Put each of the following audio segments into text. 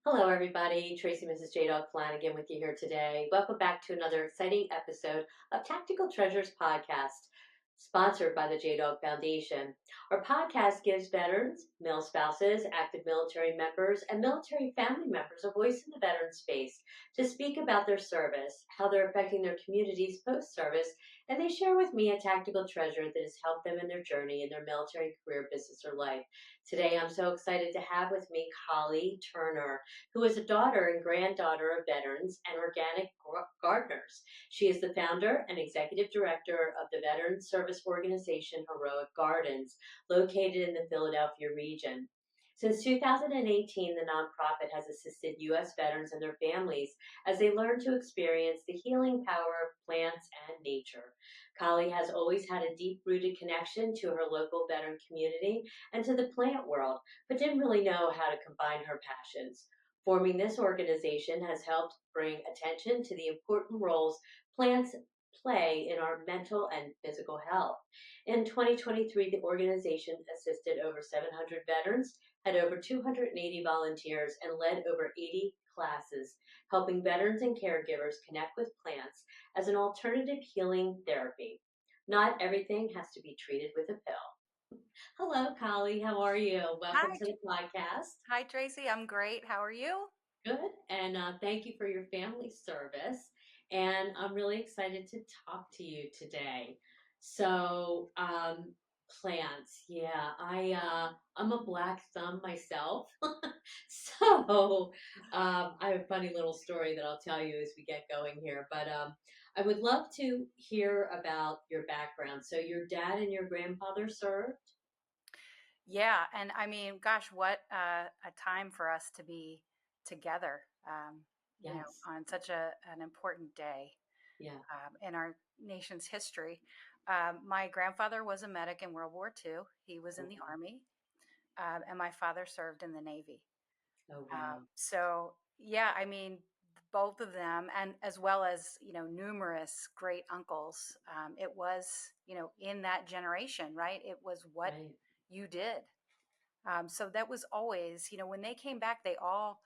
Hello, everybody. Tracy, Mrs. JDog Flanagan with you here today. Welcome back to another exciting episode of Tactical Treasures Podcast, sponsored by the JDog Foundation. Our podcast gives veterans, male spouses, active military members, and military family members a voice in the veteran space to speak about their service, how they're affecting their communities post service, and they share with me a tactical treasure that has helped them in their journey in their military career, business, or life. Today, I'm so excited to have with me Collie Turner, who is a daughter and granddaughter of veterans and organic gardeners. She is the founder and executive director of the veteran service organization Heroic Gardens, located in the Philadelphia region. Since 2018, the nonprofit has assisted U.S. veterans and their families as they learn to experience the healing power of plants and nature. Collie has always had a deep rooted connection to her local veteran community and to the plant world, but didn't really know how to combine her passions. Forming this organization has helped bring attention to the important roles plants play in our mental and physical health. In 2023, the organization assisted over 700 veterans, had over 280 volunteers, and led over 80 classes, helping veterans and caregivers connect with plants as an alternative healing therapy. Not everything has to be treated with a pill. Hello, Collie. How are you? Welcome Hi, to the podcast. hi Tracy. I'm great. How are you? Good. And thank you for your family service. And I'm really excited to talk to you today. So, plants. Yeah, I'm a black thumb myself. So, I have a funny little story that I'll tell you as we get going here. But I would love to hear about your background. So, your dad and your grandfather served? Yeah, and I mean, gosh, what a time for us to be together. Yes. On such an important day Yeah. in our nation's history. My grandfather was a medic in World War II. He was in Oh, the wow. Army, and my father served in the Navy. Oh, wow. So yeah, I mean, both of them, and as well as numerous great uncles. It was in that generation, right? It was what Right. you did. So that was always, when they came back, they all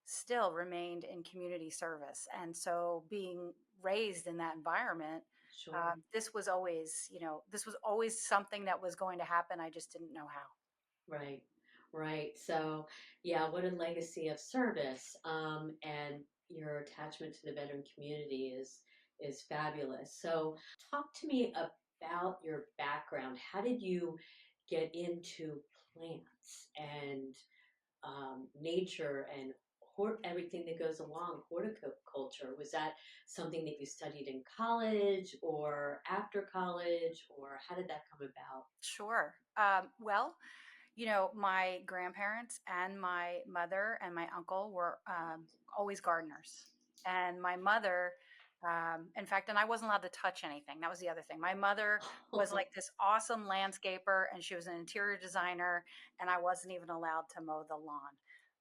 still remained in community service, and so being raised in that environment. Sure. This was always something that was going to happen. I just didn't know how. Right, right. So, yeah, what a legacy of service. And your attachment to the veteran community is fabulous. So, talk to me about your background. How did you get into plants and nature and everything that goes along horticulture? Was that something that you studied in college or after college, or how did that come about? Sure. Well, my grandparents and my mother and my uncle were always gardeners. And my mother, in fact, and I wasn't allowed to touch anything. That was the other thing. My mother was like this awesome landscaper, and she was an interior designer, and I wasn't even allowed to mow the lawn.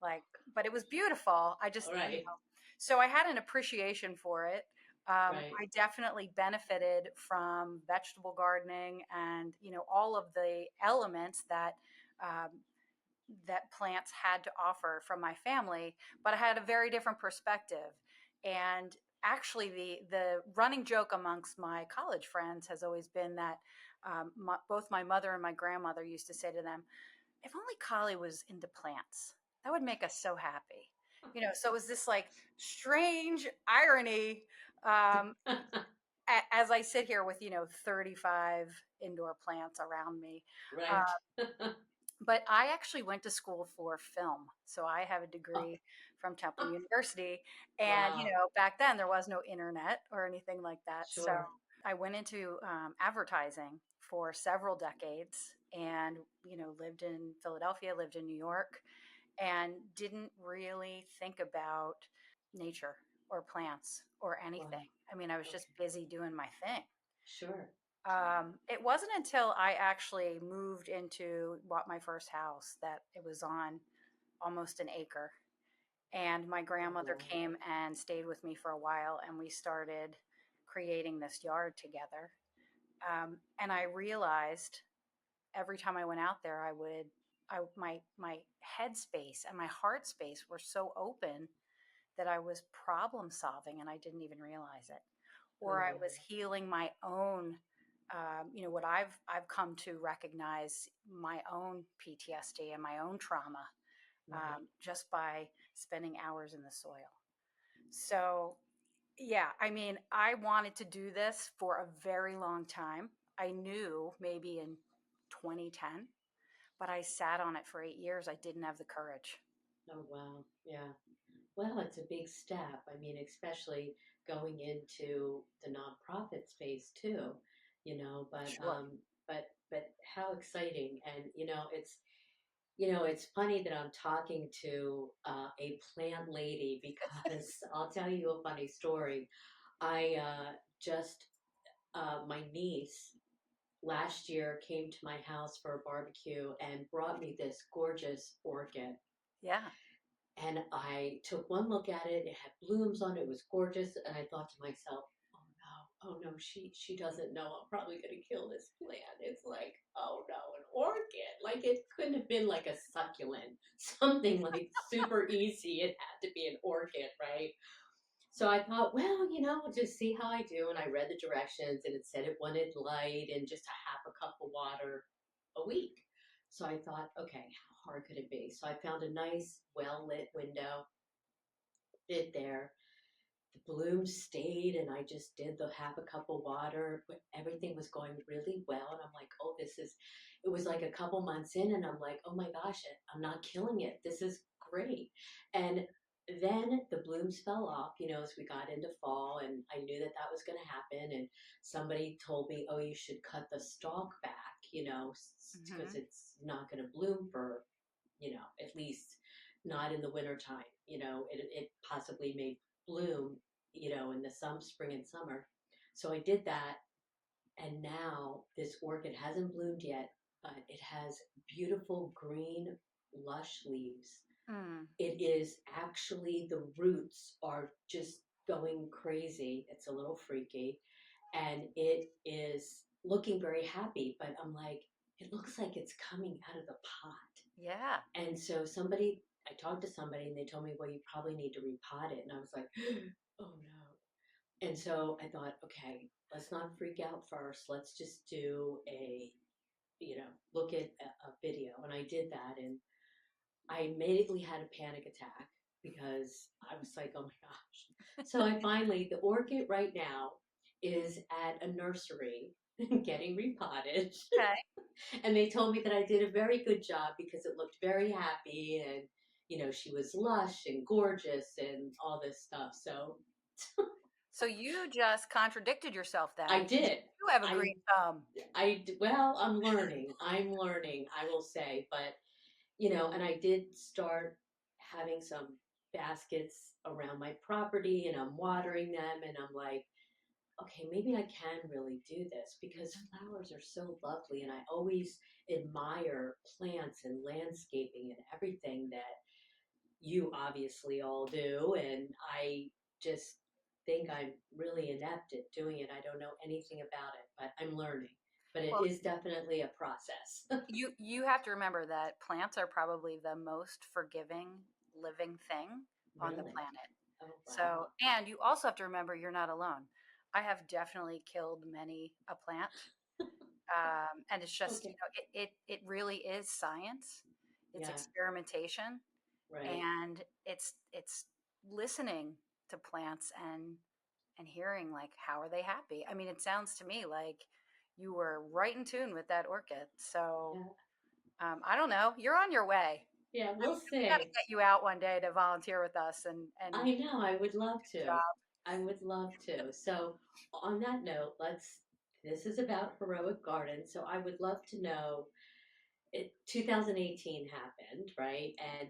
Like, but it was beautiful. I just, All right, so I had an appreciation for it. right, I definitely benefited from vegetable gardening and all of the elements um, that plants had to offer from my family, but I had a very different perspective. And actually, the running joke amongst my college friends has always been that both my mother and my grandmother used to say to them, "If only Collie was into plants, that would make us so happy." So it was this like strange irony. Um, as I sit here with 35 indoor plants around me. Uh, right. but I actually went to school for film. So I have a Oh, degree from Temple University. And, wow, back then there was no internet or anything like that. So sure. I went into advertising for several decades and, lived in Philadelphia, lived in New York, and didn't really think about nature or plants or Wow, anything. I mean, I was just okay, busy doing my thing. sure. It wasn't until I actually moved into bought my first house that it was on almost an acre. And my Oh, grandmother wow. came and stayed with me for a while, and we started creating this yard together. And I realized every time I went out there, I would my head space and my heart space were so open that I was problem solving and I didn't even realize it, Oh, or I was wow. healing my own. What I've come to recognize my own PTSD and my own trauma, Right. just by spending hours in the soil. So yeah, I mean, I wanted to do this for a very long time. I knew maybe in 2010, but I sat on it for 8 years. I didn't have the courage. Oh, wow. Yeah. Well, it's a big step. I mean, especially going into the nonprofit space too, Sure. but how exciting. And, it's funny that I'm talking to a plant lady because I'll tell you a funny story. I just, my niece last year came to my house for a barbecue and brought me this gorgeous orchid. Yeah. And I took one look at it. It had blooms on it. It was gorgeous. And I thought to myself, oh no, she doesn't know. I'm probably gonna kill this plant. It's like, oh no, an orchid. Like it couldn't have been like a succulent, something like super easy. It had to be an orchid, right? So I thought, well, we'll just see how I do. And I read the directions and it said it wanted light and just a half a cup of water a week. So I thought, okay, how hard could it be? So I found a nice, well lit window, did there. The blooms stayed and I just did the half a cup of water. But everything was going really well. And I'm like, oh, it was like a couple months in and I'm like, oh my gosh, I'm not killing it. This is great. And then the blooms fell off, as we got into fall and I knew that that was going to happen. And somebody told me, oh, you should cut the stalk back, because Hmm. it's not going to bloom for, at least not in the wintertime. It possibly may bloom, in the spring and summer. So I did that, and now this orchid hasn't bloomed yet, but it has beautiful green, lush leaves. Mm. It is actually, the roots are just going crazy. It's a little freaky, and it is looking very happy, but I'm like, it looks like it's coming out of the pot. Yeah. And so I talked to somebody and they told me, well, you probably need to repot it. And I was like, oh no. And so I thought, okay, let's not freak out first. Let's just do look at a video. And I did that. And I immediately had a panic attack because I was like, oh my gosh. So the orchid right now is at a nursery getting repotted. Okay. And they told me that I did a very good job because it looked very happy and she was lush and gorgeous and all this stuff. So So you just contradicted yourself I then. did. You have a I green thumb. well, I'm learning. I'm learning, I will say, but and I did start having some baskets around my property and I'm watering them and I'm like, okay, maybe I can really do this because flowers are so lovely and I always admire plants and landscaping and everything that you obviously all do. And I just think I'm really inept at doing it. I don't know anything about it, but I'm learning. But it Well, is definitely a process. you have to remember that plants are probably the most forgiving living thing on the Really? planet. Oh, So, wow. and you also have to remember you're not alone. I have definitely killed many a plant, and it's just Okay. it really is science. It's Yeah, experimentation, right. and it's listening to plants and hearing like how are they happy. I mean, it sounds to me like you were right in tune with that orchid. So Yeah. I don't know. You're on your way. Yeah, I we'll mean, we got to see. get you out one day to volunteer with us and I know, I would do love the to. job. I would love to. So, on that note, this is about Heroic Garden. So, I would love to know 2018 happened, right? And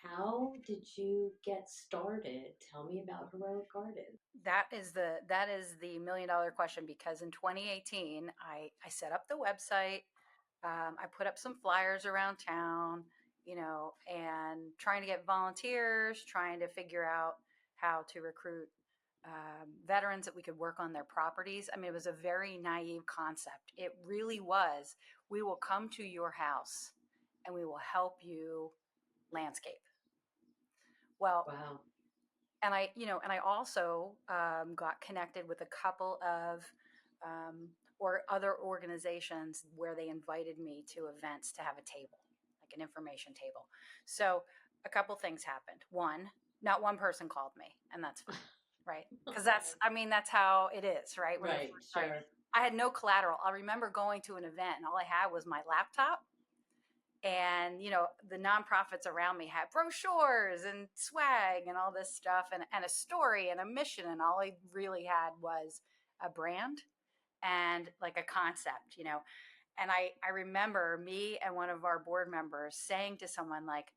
how did you get started? Tell me about Heroic Garden. That is the $1 million question because in 2018 I set up the website. I put up some flyers around town, and trying to get volunteers, trying to figure out how to recruit veterans that we could work on their properties. I mean, it was a very naive concept. It really was. We will come to your house and we will help you landscape. Well, Wow. and I also got connected with a couple of or other organizations where they invited me to events to have a table, like an information table. So a couple things happened. One, not one person called me, and that's fine, right? Because that's how it is, right? When you're Right. first starting, Sure. I had no collateral. I remember going to an event, and all I had was my laptop, and the nonprofits around me had brochures and swag and all this stuff, and a story and a mission, and all I really had was a brand and like a concept, and I remember me and one of our board members saying to someone like,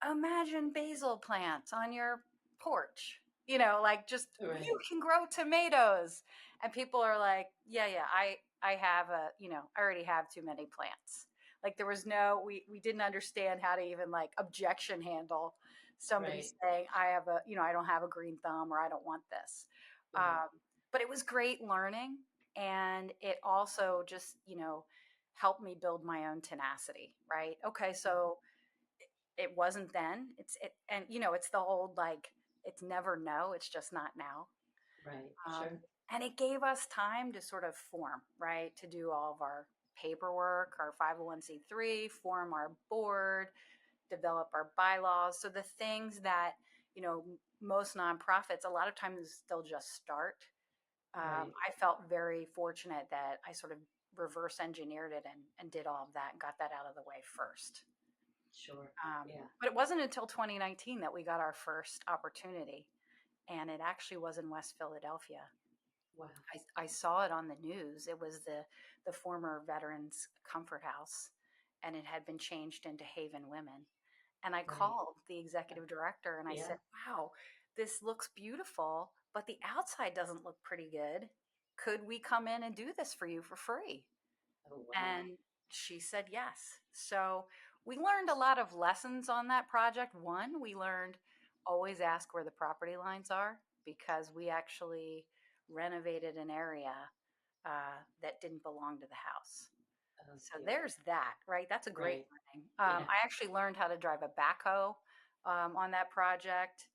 imagine basil plants on your porch, like, just Right. you can grow tomatoes. And people are like, yeah, I have I already have too many plants. Like, there was no, we didn't understand how to even like objection handle somebody Right. saying, I have I don't have a green thumb, or I don't want this. Right. But it was great learning, and it also just helped me build my own tenacity, right? Okay, so it wasn't then. And it's the old, like, it's never no, it's just not now. Right. Um, Sure. and it gave us time to sort of form, right, to do all of our paperwork, our 501c3, form our board, develop our bylaws. So the things that most nonprofits, a lot of times they'll just start. Right. I felt very fortunate that I sort of reverse engineered it, and did all of that and got that out of the way first. Sure. Um, Yeah. but it wasn't until 2019 that we got our first opportunity, and it actually was in West Philadelphia. Wow. I saw it on the news. It was the former Veterans Comfort House, and it had been changed into Haven Women. And I Right. called the executive director and I Yeah. said, "Wow, this looks beautiful, but the outside doesn't look pretty good. Could we come in and do this for you for free?" Oh, wow. And she said yes. So we learned a lot of lessons on that project. One, we learned always ask where the property lines are, because we actually renovated an area that didn't belong to the house. Oh, So dear. there's that, right? That's a great Right. learning. Yeah. I actually learned how to drive a backhoe on that project,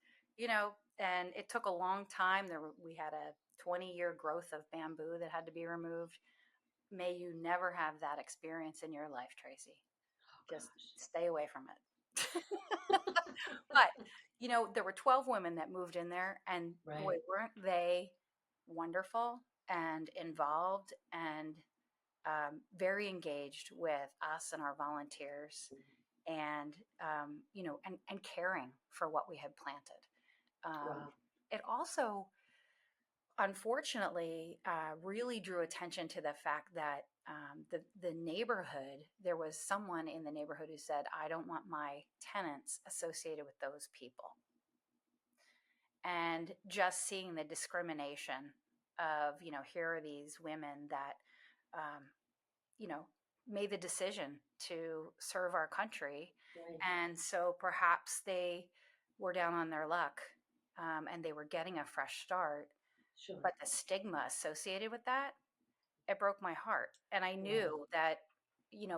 and it took a long time. We had a 20-year growth of bamboo that had to be removed. May you never have that experience in your life, Tracy. Oh, Just gosh. stay away from it. But, there were 12 women that moved in there, and boy, Right. weren't they wonderful and involved, and very engaged with us and our volunteers, and, and caring for what we had planted. Wow. It also, unfortunately, really drew attention to the fact that the neighborhood, there was someone in the neighborhood who said, I don't want my tenants associated with those people. And just seeing the discrimination of, here are these women that, um, you know, made the decision to serve our country. Right. And so perhaps they were down on their luck, and they were getting a fresh start, Sure. but the stigma associated with that, it broke my heart. And I Right. knew that,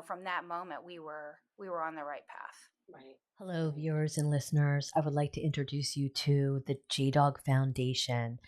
from that moment we were on the right path. Right. Hello, Right. viewers and listeners. I would like to introduce you to the JDog Foundation,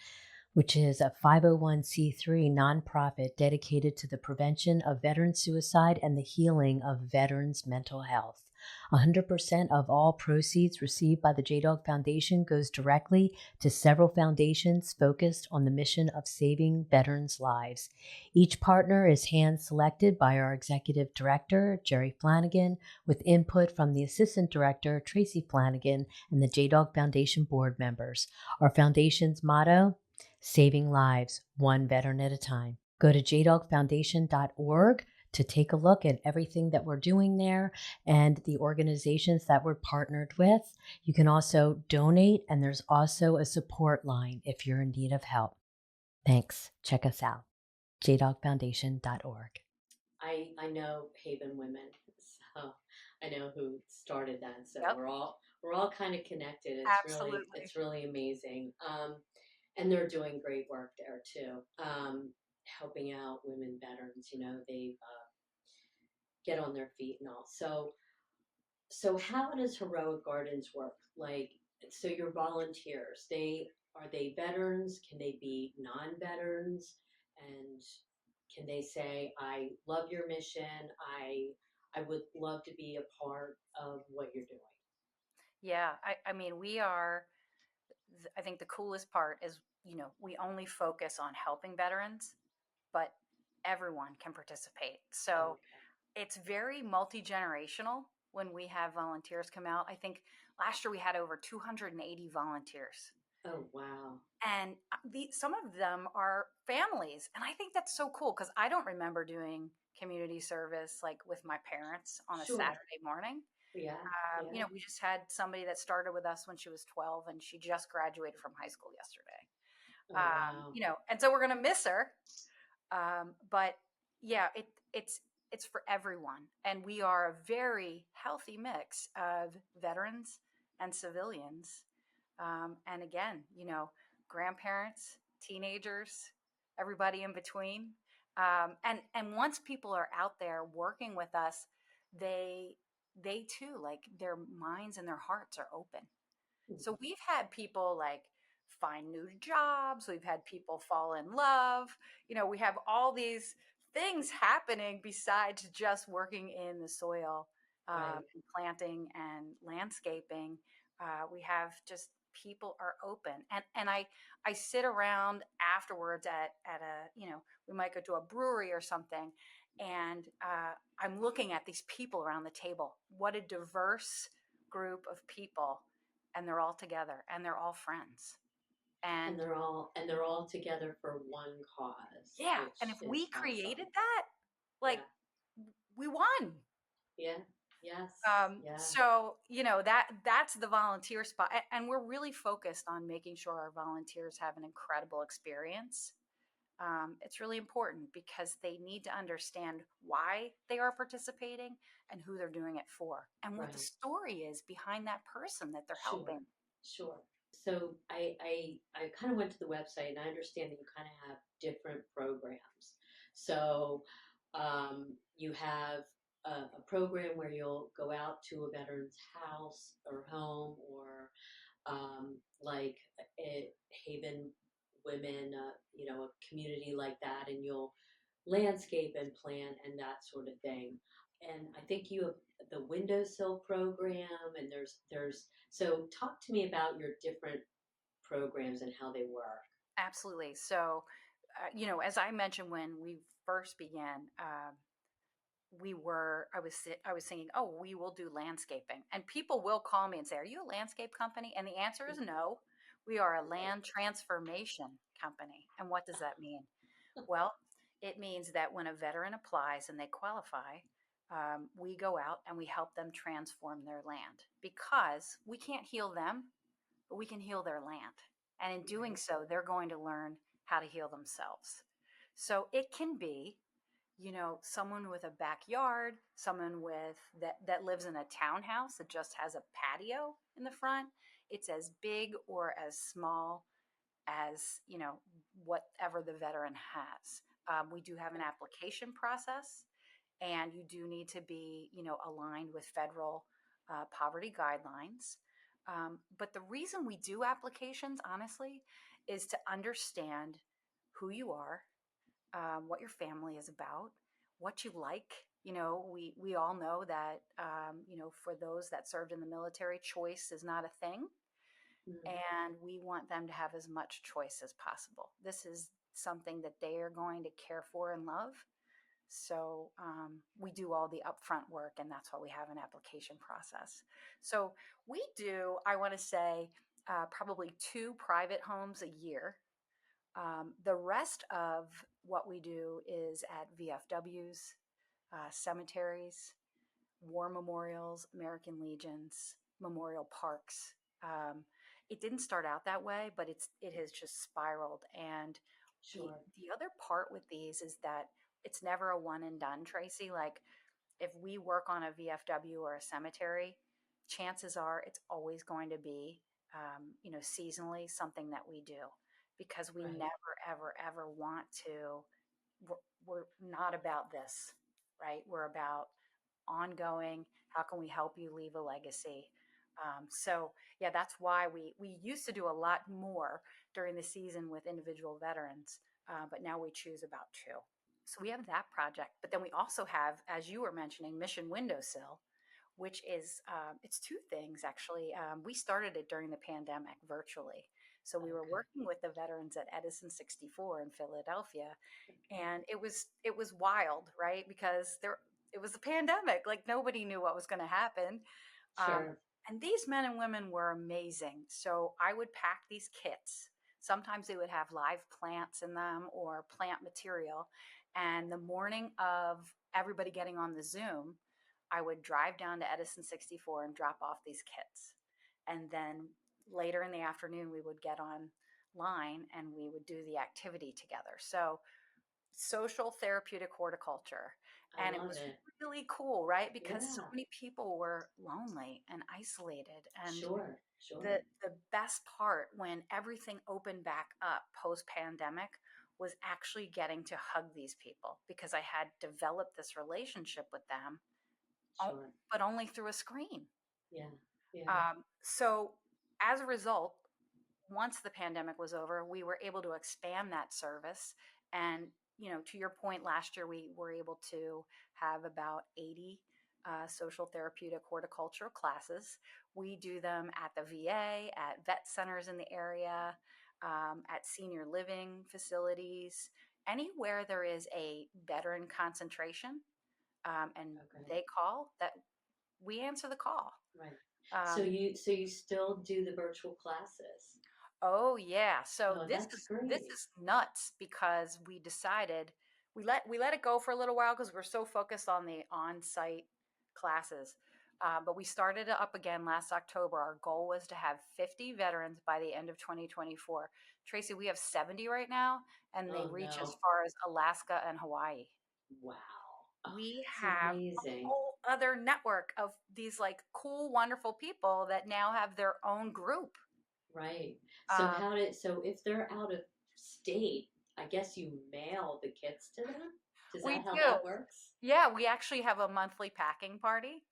which is a 501c3 nonprofit dedicated to the prevention of veteran suicide and the healing of veterans' mental health. 100% of all proceeds received by the JDog Foundation goes directly to several foundations focused on the mission of saving veterans' lives. Each partner is hand-selected by our executive director, Jerry Flanagan, with input from the assistant director, Tracy Flanagan, and the JDog Foundation board members. Our foundation's motto: saving lives, one veteran at a time. Go to jdogfoundation.org to take a look at everything that we're doing there and the organizations that we're partnered with. You can also donate, and there's also a support line if you're in need of help. Thanks. Check us out, jdogfoundation.org. I know Haven Women, so I know who started that. So Yep, we're all kind of connected. absolutely. It's really amazing. And they're doing great work there too. Helping out women veterans. They get on their feet and all. So So how does Heroic Gardens work? Like, so your volunteers, are they veterans? Can they be non-veterans? And can they say, I love your mission. I would love to be a part of what you're doing. Yeah, I mean, we are, I think the coolest part is, we only focus on helping veterans, but everyone can participate. So Okay. it's very multi generational when we have volunteers come out. I think last year we had over 280 volunteers. Oh, wow. And some of them are families. And I think that's so cool because I don't remember doing community service like with my parents on a Sure. Saturday morning. Yeah. Yeah. We just had somebody that started with us when she was 12 and she just graduated from high school yesterday. Oh, wow. And so we're going to miss her. But yeah, it's for everyone. And we are a very healthy mix of veterans and civilians. And again, grandparents, teenagers, everybody in between. And once people are out there working with us, they they too, like, their minds and their hearts are open. Mm. So we've had people like find new jobs, we've had people fall in love. We have all these things happening besides just working in the soil, Right. and planting and landscaping. We have just people are open, and I sit around afterwards at a, we might go to a brewery or something, and I'm looking at these people around the table. What a diverse group of people, and they're all together and they're all friends. And And they're all together for one cause, yeah, and which if we is created awesome. that, like, Yeah. we won. Yeah. Yes. Yeah. So that's the volunteer spot, and we're really focused on making sure our volunteers have an incredible experience. It's really important because they need to understand why they are participating and who they're doing it for and what the Right. story is behind that person that they're Sure. helping. Sure. So I kind of went to the website and I understand that you kind of have different programs. So you have a program where you'll go out to a veteran's house or home or like a Haven Women, a community like that, and you'll landscape and plant and that sort of thing. And I think you have the windowsill program, and there's so talk to me about your different programs and how they work. Absolutely. So, as I mentioned when we first began, I was thinking, oh, we will do landscaping, and people will call me and say, "Are you a landscape company?" And the answer is no. We are a Right. land transformation company. And what does that mean? Well, it means that when a veteran applies and they qualify, we go out and we help them transform their land because we can't heal them, but we can heal their land. And in doing Right. so, they're going to learn how to heal themselves. So it can be, someone with a backyard, someone that lives in a townhouse that just has a patio in the front. It's as big or as small as, whatever the veteran has. We do have an Right. application process, and you do need to be, aligned with federal poverty guidelines. But the reason we do applications, honestly, is to understand who you are, what your family is about, what you like. We all know that, for those that served in the military, choice is not a thing, Mm. and we want them to have as much choice as possible. This is something that they are going to care for and love. So we do all the upfront work, and that's why we have an application process. So we do, I want to say, probably 2 private homes a year. The rest of what we do is at VFWs, cemeteries, war memorials, American Legions, memorial parks. Um, it didn't start out that way, but it has just spiraled. And the Sure. the other part with these is that it's never a one and done, Tracy. Like, if we work on a VFW or a cemetery, chances are it's always going to be, seasonally something that we do, because we Right. never, ever, ever want to. We're not about this, right? We're about ongoing How can we help you leave a legacy? So yeah, that's why we used to do a lot more during the season with individual veterans, but now we choose about two. So we have that project, but then we also have, as you were mentioning, Mission Windowsill, which is it's two things actually. We started it during the pandemic virtually. So we were Okay. working with the veterans at Edison 64 in Philadelphia, Okay. and it was wild, right? Because there it was a pandemic, like nobody knew what was going to happen. Um, Sure. and these men and women were amazing. So I would pack these kits. Sometimes they would have live plants in them or plant material. And the morning of everybody getting on the Zoom, I would drive down to Edison 64 and drop off these kits. And then later in the afternoon, we would get online and we would do the activity together. So social therapeutic horticulture. I And it love was it. really cool, right? Because so Yeah. many people were lonely and isolated. And Sure. the Sure. the best part when everything opened back up post pandemic was actually getting to hug these people because I had developed this relationship with them, Sure. but only through a screen. Yeah. Yeah. So as a result, once the pandemic was over, we were able to expand that service. And, to your point, last year we were able to have about 80 social therapeutic horticultural classes. We do them at the VA, at vet centers in the area, at senior living facilities, anywhere there is a veteran concentration, and Okay. they call that, we answer the call. Right. So Um, you still do the virtual classes? Oh yeah. So Oh, this that's is this great. is nuts because we decided we let it go for a little while because we're so focused on the on-site classes. But we started it up again last October. Our goal was to have 50 veterans by the end of 2024. Tracy, we have 70 right now, and they Oh reach as no. far as Alaska and Hawaii. Wow. Oh, We that's have a amazing. whole other network of these like cool, wonderful people that now have their own group. Right. So Um, so if they're out of state, I guess you mail the kits to them? Is we that how do. that works? Yeah, we actually have a monthly packing party.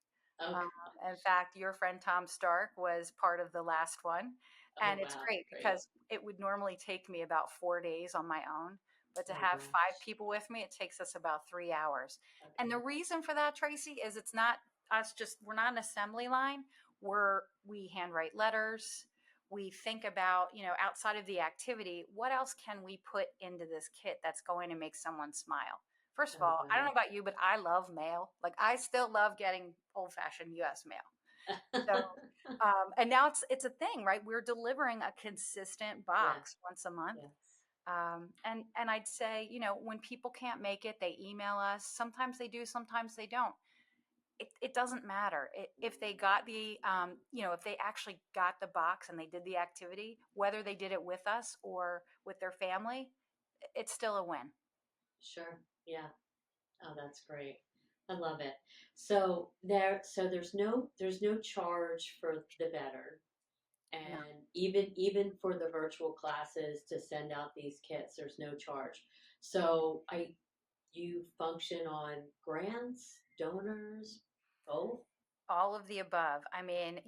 Oh Um, in gosh. fact, your friend Tom Stark was part of the last one. Oh And it's wow. great Great. because it would normally take me about 4 days on my own. But to Oh have five gosh. people with me, it takes us about 3 hours. And the Okay. reason for that, Tracy, is it's not us just, we're not an assembly line. We handwrite letters. We think about, outside of the activity, what else can we put into this kit that's going to make someone smile? First of Oh all, I don't know wow. about you, but I love mail. Like I still love getting old-fashioned U.S. mail. So, and now it's a thing, right? We're delivering a consistent Yeah. box once a month. Yes. And I'd say, when people can't make it, they email us. Sometimes they do, sometimes they don't. It doesn't matter if they got if they actually got the box and they did the activity, whether they did it with us or with their family, it's still a win. Sure. Yeah. Oh, that's great. I love it. So there's no charge for the better. No. And even for the virtual classes to send out these kits, there's no charge. So I you function on grants, donors, both? All of the above. I mean,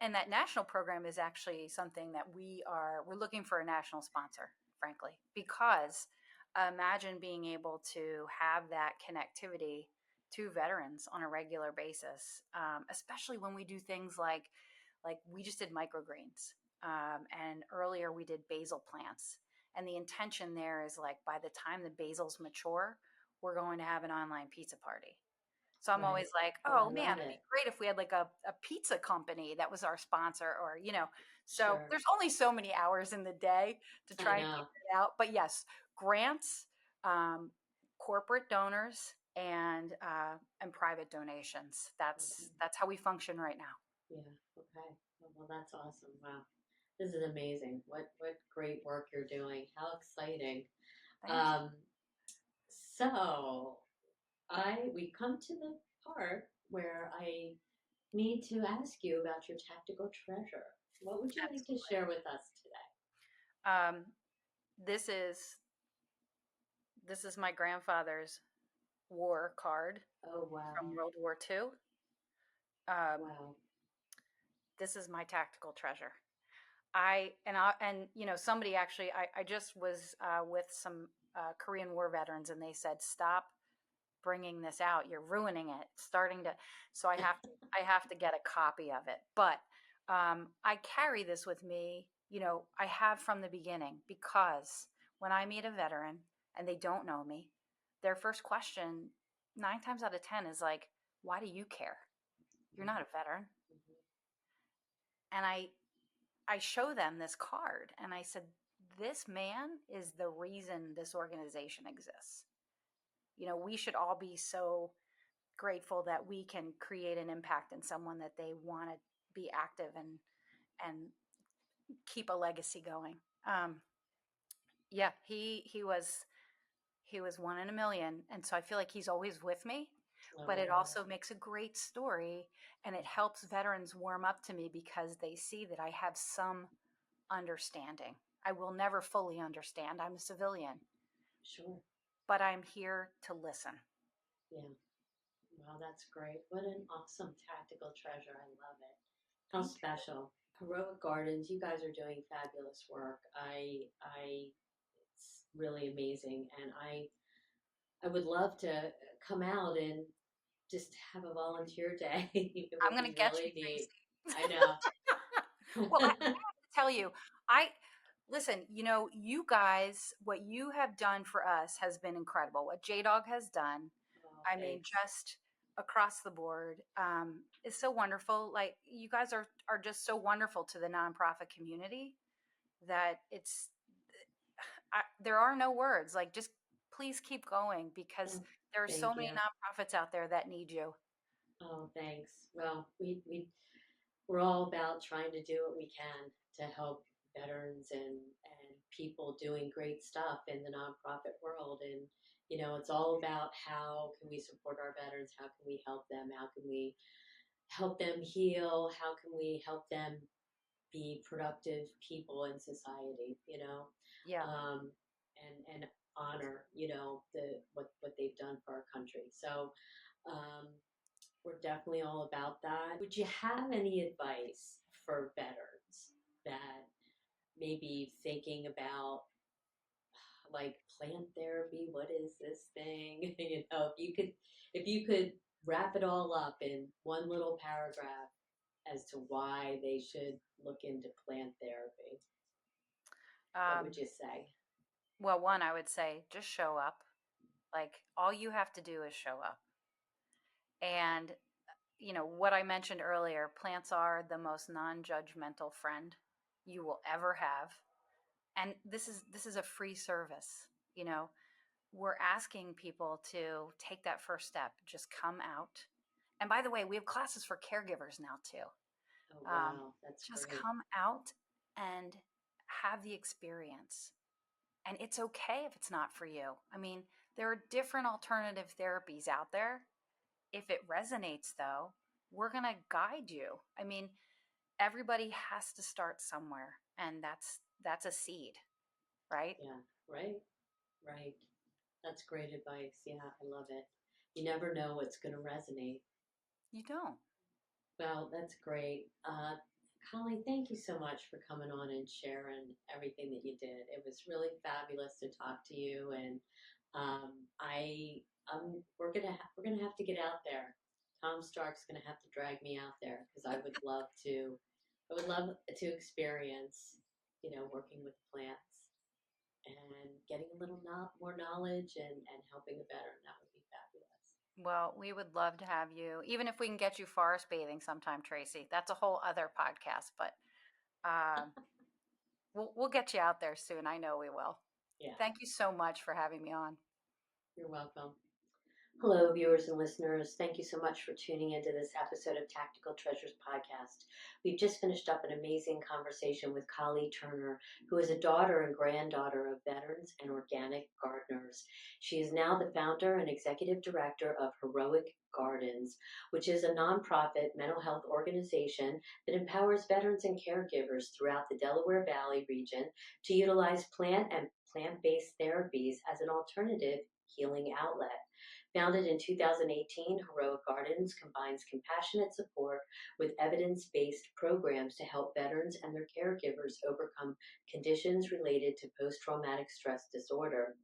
and that national program is actually something that we're looking for a national sponsor, frankly, because imagine being able to have that connectivity to veterans on a regular basis, especially when we do things like we just did microgreens, and earlier we did basil plants, and the intention there is like by the time the basils mature, we're going to have an online pizza party. So I'm always Right. like, Oh, I oh man, love it'd be it. great if we had like a pizza company that was our sponsor or. So Sure. there's only so many hours in the day to I try and know. figure it out. But yes, grants, um, corporate donors, and private donations. Okay. That's how we function right now. Yeah. Okay. Well, that's awesome. Wow. This is amazing. What great work you're doing. How exciting. Thank you. Um, so we come to the part where I need to ask you about your tactical treasure. What would you like to Absolutely. share with us today? Um, this is this is my grandfather's war card Oh from wow. World War II. Wow. This is my tactical treasure. Somebody actually, I just was with some Korean War veterans, and they said, "Stop bringing this out. You're ruining it. It's starting to." So I have to get a copy of it. But I carry this with me. I have from the beginning, because when I meet a veteran and they don't know me, their first question 9 times out of 10 is like, "Why do you care? You're not a veteran." And I show them this card, and I said, "This man is the reason this organization exists. We should all be so grateful that we can create an impact in someone, that they want to be active and keep a legacy going." Yeah, he was one in a million, and so I feel like he's always with me. Oh, But it wow. also makes a great story, and it helps veterans warm up to me because they see that I have some understanding. I will never fully understand. I'm a civilian, Sure. but I'm here to listen. Yeah. Wow, that's great. What an awesome tactical treasure. I love it. How Thank you. special. Heroic Gardens, you guys are doing fabulous work. It's really amazing. And I would love to come out and just have a volunteer day. It I'm would going be to get you, really neat. Tracy. I know. Well, I have to tell you, I listen, you guys, what you have done for us has been incredible. What JDog has done, Oh, I mean, thanks. just across the board, is so wonderful. Like, you guys are just so wonderful to the nonprofit community that there are no words. Like, just please keep going, because Oh, there are so thank many you. nonprofits out there that need you. Oh, thanks. Well, we're all about trying to do what we can to help veterans and people doing great stuff in the nonprofit world. And, it's all about how can we support our veterans? How can we help them? How can we help them heal? How can we help them be productive people in society, Yeah. um, and honor, what they've done for our country. So, um, we're definitely all about that. Would you have any advice for veterans that may be thinking about, like, plant therapy? What is this thing? If you could wrap it all up in one little paragraph as to why they should look into plant therapy, what would Um, you say? well, one, I would say just show up. Like, all you have to do is show up. And what I mentioned earlier, plants are the most non-judgmental friend you will ever have. And this is a free service. You know, we're asking people to take that first step, just come out. And by the way, we have classes for caregivers now too. Oh, Um, wow, that's just great. come out and have the experience. And it's okay if it's not for you. I mean, there are different alternative therapies out there. If it resonates, though, we're going to guide you. I mean, everybody has to start somewhere, and that's a seed, right? Yeah, right, right. That's great advice. Yeah, I love it. You never know what's going to resonate. You don't. Well, that's great. Collie, thank you so much for coming on and sharing everything that you did. It was really fabulous to talk to you, and we're gonna have to get out there. Tom Stark's gonna have to drag me out there because I would love to. I would love to experience, working with plants and getting a little more knowledge and helping a veteran. That would be fabulous. Well, we would love to have you, even if we can get you forest bathing sometime, Tracy. That's a whole other podcast, but uh, we'll get you out there soon. I know we will. Yeah, Thank you so much for having me on. you're welcome. Hello, viewers and listeners. Thank you so much for tuning into this episode of Tactical Treasures podcast. We've just finished up an amazing conversation with Collie Turner, who is a daughter and granddaughter of veterans and organic gardeners. She is now the founder and executive director of Heroic Gardens, which is a nonprofit mental health organization that empowers veterans and caregivers throughout the Delaware Valley region to utilize plant and plant-based therapies as an alternative healing outlet. Founded in 2018, Heroic Gardens combines compassionate support with evidence-based programs to help veterans and their caregivers overcome conditions related to post-traumatic stress disorder.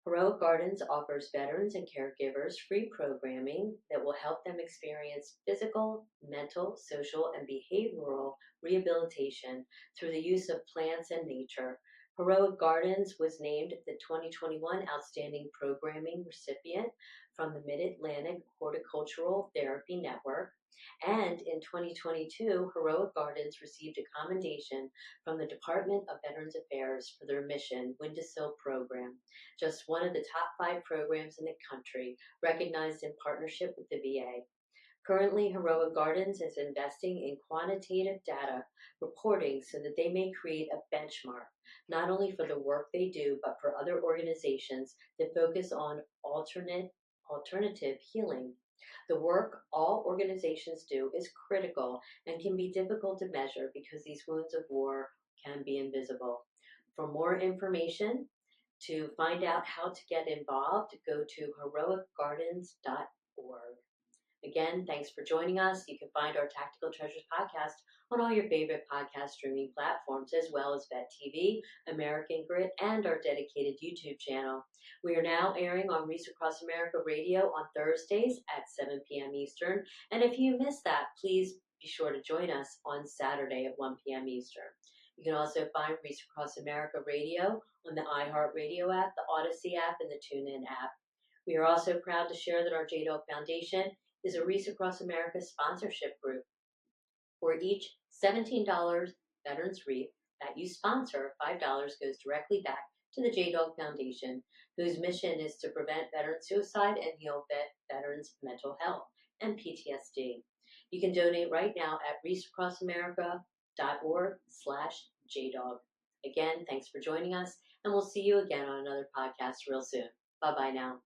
Heroic Gardens offers veterans and caregivers free programming that will help them experience physical, mental, social, and behavioral rehabilitation through the use of plants and nature. Heroic Gardens was named the 2021 Outstanding Programming recipient from the Mid-Atlantic Horticultural Therapy Network. And in 2022, Heroic Gardens received a commendation from the Department of Veterans Affairs for their Mission Windowsill program, just one of the top 5 programs in the country, recognized in partnership with the VA. Currently, Heroic Gardens is investing in quantitative data reporting so that they may create a benchmark, not only for the work they do, but for other organizations that focus on alternative healing. The work all organizations do is critical and can be difficult to measure because these wounds of war can be invisible. For more information, to find out how to get involved, go to heroicgardens.org. Again, thanks for joining us. You can find our Tactical Treasures podcast on all your favorite podcast streaming platforms, as well as Vet TV, American Grit, and our dedicated YouTube channel. We are now airing on Reach Across America Radio on Thursdays at 7 p.m. Eastern. And if you missed that, please be sure to join us on Saturday at 1 p.m. Eastern. You can also find Reach Across America Radio on the iHeartRadio app, the Odyssey app, and the TuneIn app. We are also proud to share that our JDog Foundation is a Reach Across America sponsorship group. For each $17 Veterans Wreath that you sponsor, $5 goes directly back to the JDog Foundation, whose mission is to prevent veteran suicide and heal veterans' mental health and PTSD. You can donate right now at reachacrossAmerica.org/JDog. Again, thanks for joining us, and we'll see you again on another podcast real soon. Bye-bye now.